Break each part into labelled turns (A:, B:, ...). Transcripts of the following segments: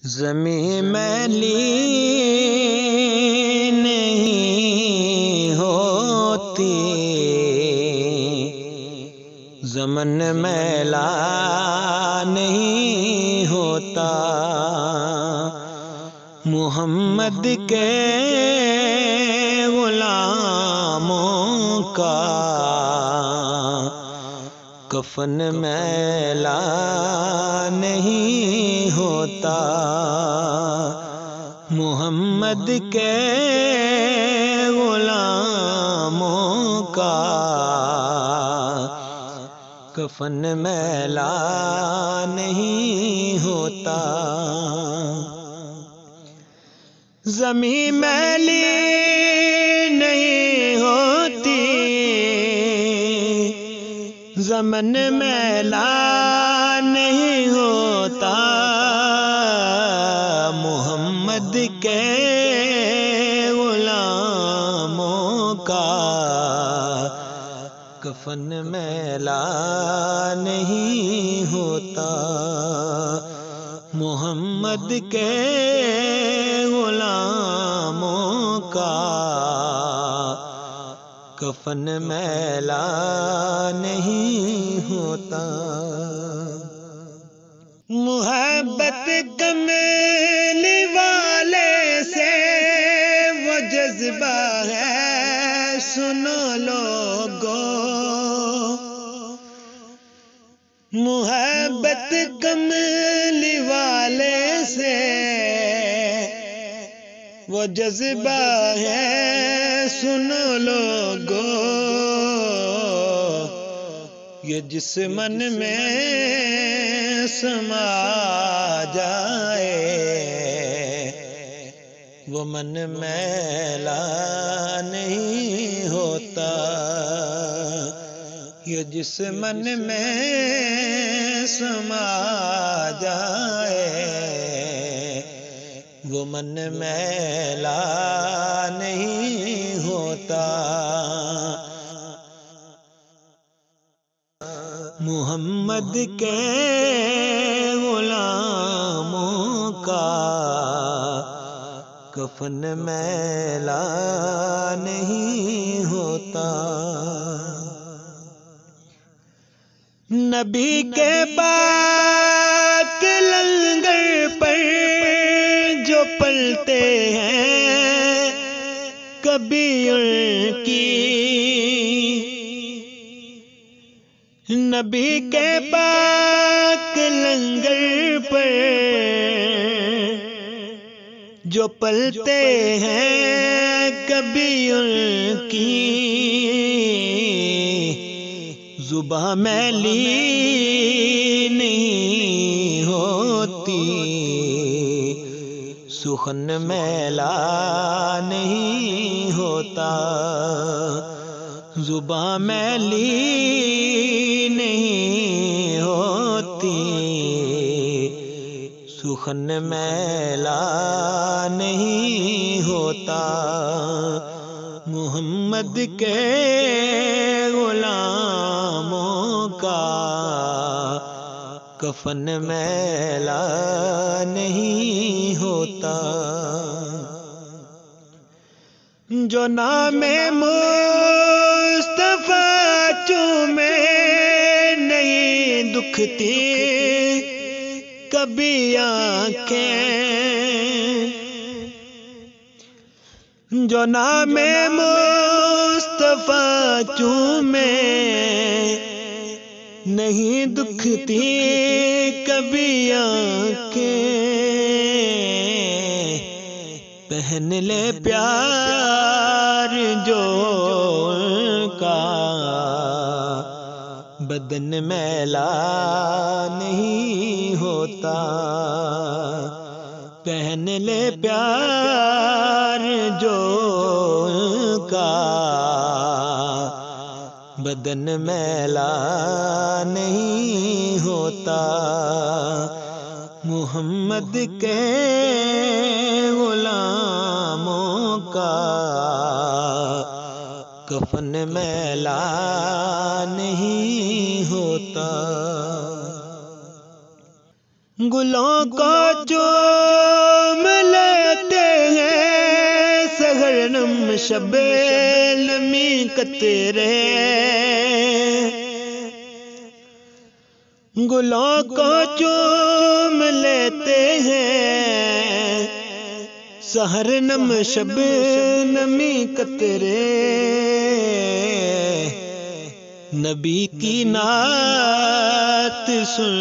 A: زمین میلی نہیں ہوتی، زمن میلا نہیں ہوتا، محمد کے غلاموں کا کفن میلا نہیں ہوتا، محمد کے غلاموں کا کفن میلا نہیں ہوتا۔ زمین میلی نہیں ہوتی، زمن میلا نہیں ہوتا، محمد کے غلاموں کا کفن میلا نہیں ہوتا، محمد کے غلاموں کا کفن میلا نہیں ہوتا۔ محبت کملی والے سے وہ جذبہ ہے، سنو لوگو، محبت کملی والے سے وہ جذبہ ہے، سنو لوگو، یہ جس من میں سما جائے وہ من میلا نہیں ہوتا، یہ جس من میں سما جائے وہ من میلا نہیں ہوتا، محمد کے غلاموں کا کفن میلا نہیں ہوتا۔ نبی کے پاک لنگر پر جو پلتے ہیں کبھی ان کی، نبی کے پاک لنگر پر جو پلتے ہیں کبھی ان کی، زباں میلی نہیں ہوتی، سخن میلا نہیں ہوتا، زباں میلی نہیں ہوتی، سخن میلا نہیں ہوتا، محمد کے غلاموں کا کفن میلا نہیں ہوتا۔ جو نام مصطفیٰ چومے نہیں دکھتی کبھی آنکھیں، جو نام مصطفیٰ چومے نہیں دکھتی کبھی آنکھیں، پہن لے پیار جو کا بدن میلا نہیں ہوتا، پہن لے پیار جو کا بدن میلا نہیں ہوتا، محمد کے غلاموں کا کفن میلا نہیں ہوتا۔ گلوں کو چوم لیتے ہیں سحرنم شب نمی قطرے، گلوں کو چوم لیتے ہیں سحرنم شب نمی قطرے، نبی کی نعت سن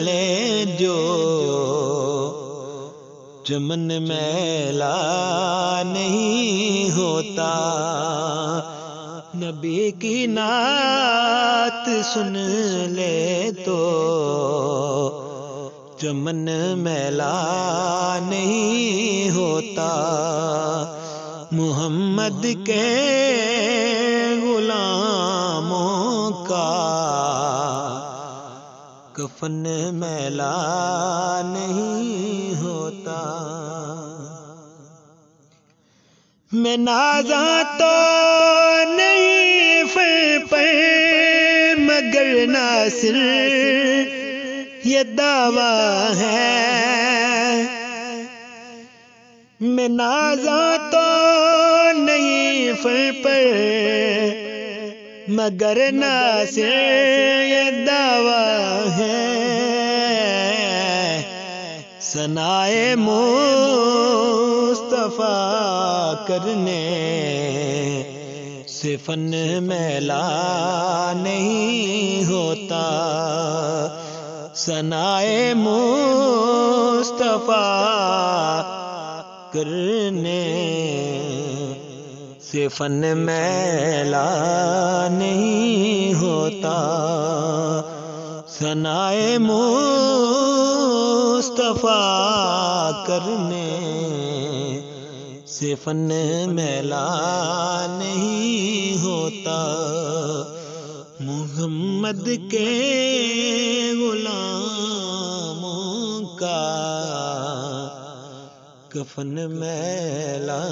A: لے جو چمن میلا نہیں ہوتا، نبی کی نعت سن لے تو چمن میلا نہیں ہوتا، محمد کے غلاموں کا کفن میلا نہیں ہوتا، میں نازاں تو نہیں فر پر مگر ناصر یہ دعویٰ ہے، میں نازاں تو نہیں فر پر مگر ناصر یہ دعویٰ ہے، ثنائے مصطفیٰ کرنے سے فن میلا نہیں ہوتا، ثنائے مصطفیٰ کرنے سے فن میلا نہیں ہوتا، ثنائے مصطفیٰ کرنے سے فن میلا نہیں ہوتا، محمد کے غلاموں کا کفن میلا